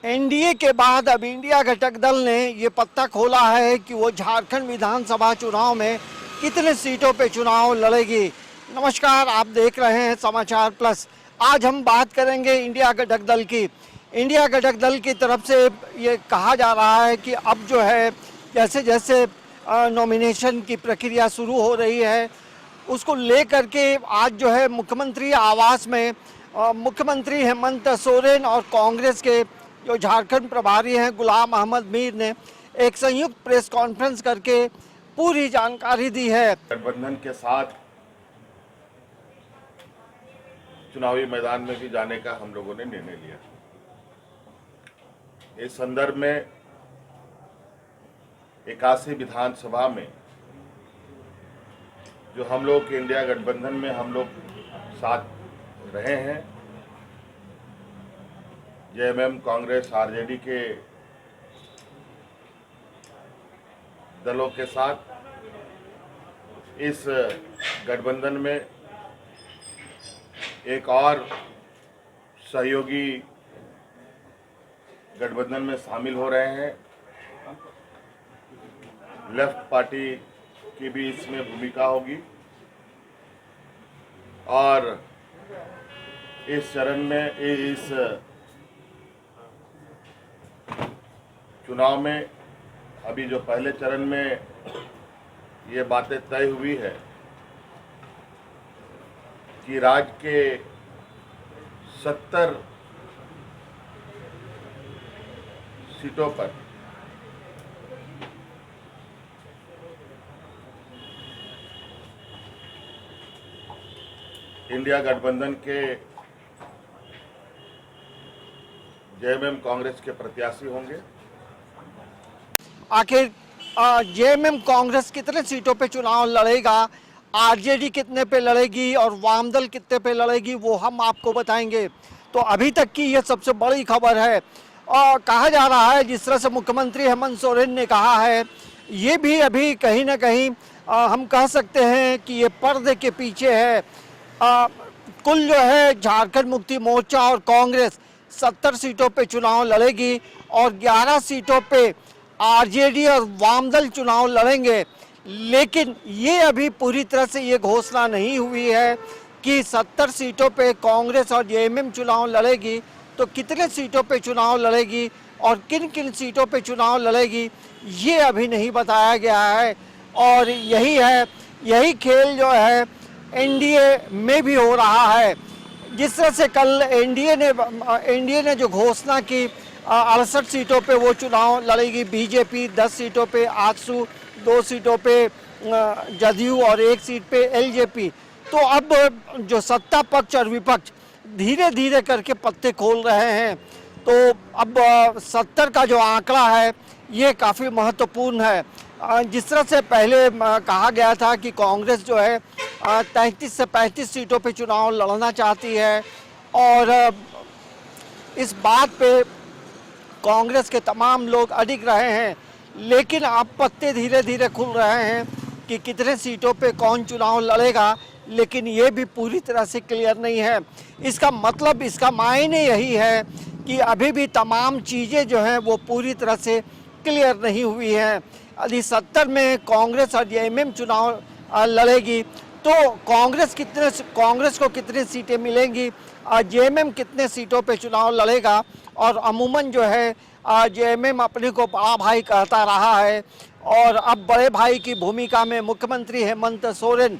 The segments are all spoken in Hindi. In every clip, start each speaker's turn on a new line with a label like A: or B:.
A: एनडीए के बाद अब इंडिया घटक दल ने ये पत्ता खोला है कि वो झारखंड विधानसभा चुनाव में कितने सीटों पे चुनाव लड़ेगी। नमस्कार, आप देख रहे हैं समाचार प्लस। आज हम बात करेंगे इंडिया घटक दल की। इंडिया घटक दल की तरफ से ये कहा जा रहा है कि अब जो है जैसे जैसे नॉमिनेशन की प्रक्रिया शुरू हो रही है उसको लेकर के आज जो है मुख्यमंत्री आवास में मुख्यमंत्री हेमंत सोरेन और कांग्रेस के जो झारखंड प्रभारी हैं गुलाम अहमद मीर ने एक संयुक्त प्रेस कॉन्फ्रेंस करके पूरी जानकारी दी है।
B: गठबंधन के साथ चुनावी मैदान में भी जाने का हम लोगों ने निर्णय लिया। इस संदर्भ में 81 विधानसभा में जो हम लोग के इंडिया गठबंधन में हम लोग साथ रहे हैं, जेएमएम, कांग्रेस, आरजेडी के दलों के साथ इस गठबंधन में एक और सहयोगी गठबंधन में शामिल हो रहे हैं। लेफ्ट पार्टी की भी इसमें भूमिका होगी और इस चरण में इस चुनाव में अभी जो पहले चरण में ये बातें तय हुई है कि राज्य के 70 सीटों पर इंडिया गठबंधन के जेएमएम कांग्रेस के प्रत्याशी होंगे।
A: आखिर जेएमएम कांग्रेस कितने सीटों पे चुनाव लड़ेगा, आरजेडी कितने पे लड़ेगी और वामदल कितने पे लड़ेगी, वो हम आपको बताएंगे। तो अभी तक की ये सबसे बड़ी खबर है और कहा जा रहा है जिस तरह से मुख्यमंत्री हेमंत सोरेन ने कहा है, ये भी अभी कहीं ना कहीं हम कह सकते हैं कि ये पर्दे के पीछे है। कुल जो है झारखंड मुक्ति मोर्चा और कांग्रेस 70 सीटों पे चुनाव लड़ेगी और 11 सीटों पे आरजेडी और वामदल चुनाव लड़ेंगे। लेकिन ये अभी पूरी तरह से ये घोषणा नहीं हुई है कि 70 सीटों पे कांग्रेस और जेएमएम चुनाव लड़ेगी तो कितने सीटों पे चुनाव लड़ेगी और किन किन सीटों पे चुनाव लड़ेगी, ये अभी नहीं बताया गया है। और यही खेल जो है एनडीए में भी हो रहा है। जिस तरह से कल एनडीए ने जो घोषणा की 68 सीटों पे वो चुनाव लड़ेगी, बीजेपी 10 सीटों पे, आजसू 2 सीटों पे, जदयू और 1 सीट पे एलजेपी। तो अब जो सत्ता पक्ष और विपक्ष धीरे धीरे करके पत्ते खोल रहे हैं। तो अब 70 का जो आंकड़ा है ये काफ़ी महत्वपूर्ण है। जिस तरह से पहले कहा गया था कि कांग्रेस जो है 33 से 35 सीटों पे चुनाव लड़ना चाहती है और इस बात पे कांग्रेस के तमाम लोग अडिग रहे हैं। लेकिन अब पत्ते धीरे धीरे खुल रहे हैं कि कितने सीटों पे कौन चुनाव लड़ेगा, लेकिन ये भी पूरी तरह से क्लियर नहीं है। इसका मतलब, इसका मायने यही है कि अभी भी तमाम चीज़ें जो हैं वो पूरी तरह से क्लियर नहीं हुई हैं। यदि 70 में कांग्रेस और जेएमएम चुनाव लड़ेगी तो कांग्रेस को कितनी सीटें मिलेंगी, जेएमएम कितने सीटों पे चुनाव लड़ेगा। और अमूमन जो है जेएमएम अपने को बड़ा भाई कहता रहा है और अब बड़े भाई की भूमिका में मुख्यमंत्री हेमंत सोरेन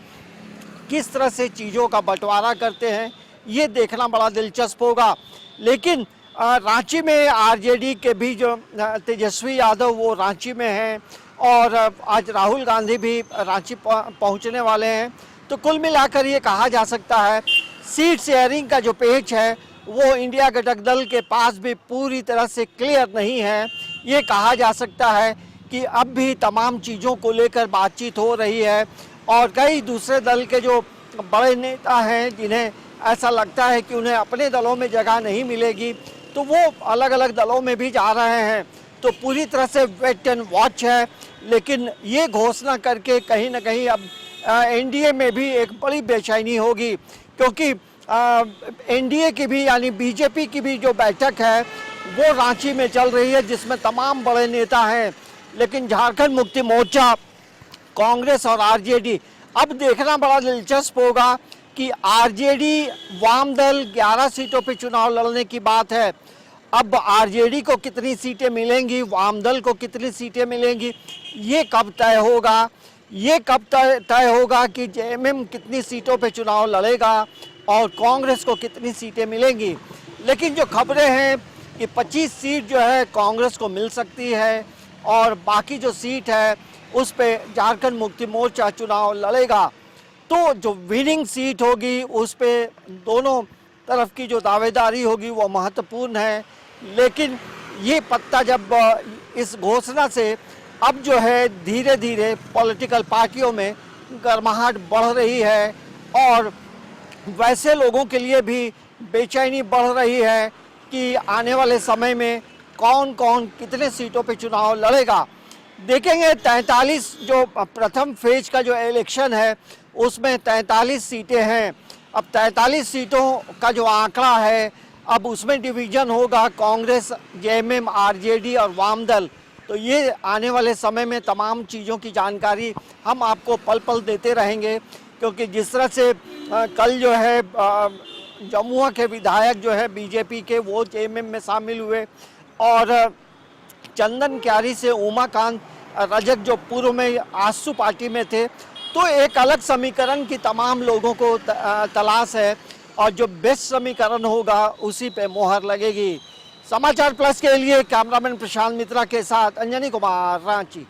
A: किस तरह से चीज़ों का बंटवारा करते हैं ये देखना बड़ा दिलचस्प होगा। लेकिन रांची में आरजेडी के भी जो तेजस्वी यादव वो रांची में हैं और आज राहुल गांधी भी रांची पहुंचने वाले हैं। तो कुल मिलाकर ये कहा जा सकता है सीट शेयरिंग का जो पेच है वो इंडिया घटक दल के पास भी पूरी तरह से क्लियर नहीं है। ये कहा जा सकता है कि अब भी तमाम चीज़ों को लेकर बातचीत हो रही है और कई दूसरे दल के जो बड़े नेता हैं जिन्हें ऐसा लगता है कि उन्हें अपने दलों में जगह नहीं मिलेगी तो वो अलग अलग दलों में भी जा रहे हैं। तो पूरी तरह से वेट एंड वॉच है। लेकिन ये घोषणा करके कहीं ना कहीं अब एनडीए में भी एक बड़ी बेचैनी होगी, क्योंकि एनडीए की भी यानी बीजेपी की भी जो बैठक है वो रांची में चल रही है, जिसमें तमाम बड़े नेता हैं। लेकिन झारखंड मुक्ति मोर्चा, कांग्रेस और आरजेडी, अब देखना बड़ा दिलचस्प होगा कि आरजेडी वाम दल 11 सीटों पे चुनाव लड़ने की बात है। अब आरजेडी को कितनी सीटें मिलेंगी, वाम दल को कितनी सीटें मिलेंगी, ये कब तय होगा। ये कब तय होगा कि जेएमएम कितनी सीटों पे चुनाव लड़ेगा और कांग्रेस को कितनी सीटें मिलेंगी। लेकिन जो खबरें हैं कि 25 सीट जो है कांग्रेस को मिल सकती है और बाकी जो सीट है उस पे झारखंड मुक्ति मोर्चा चुनाव लड़ेगा। तो जो विनिंग सीट होगी उस पे दोनों तरफ की जो दावेदारी होगी वो महत्वपूर्ण है। लेकिन ये पत्ता जब इस घोषणा से अब जो है धीरे धीरे पॉलिटिकल पार्टियों में गर्माहट बढ़ रही है और वैसे लोगों के लिए भी बेचैनी बढ़ रही है कि आने वाले समय में कौन कौन कितने सीटों पे चुनाव लड़ेगा। देखेंगे 43 जो प्रथम फेज का जो इलेक्शन है उसमें 43 सीटें हैं। अब 43 सीटों का जो आंकड़ा है अब उसमें डिवीजन होगा कांग्रेस, जेएमएम, आरजेडी और वाम दल। तो ये आने वाले समय में तमाम चीज़ों की जानकारी हम आपको पल पल देते रहेंगे, क्योंकि जिस तरह से कल जो है जमुआ के विधायक जो है बीजेपी के वो जेएमएम में शामिल हुए और चंदन क्यारी से उमाकांत रजक जो पूर्व में आसू पार्टी में थे। तो एक अलग समीकरण की तमाम लोगों को तलाश है और जो बेस्ट समीकरण होगा उसी पे मोहर लगेगी। समाचार प्लस के लिए कैमरामैन प्रशांत मित्रा के साथ अंजनी कुमार, रांची।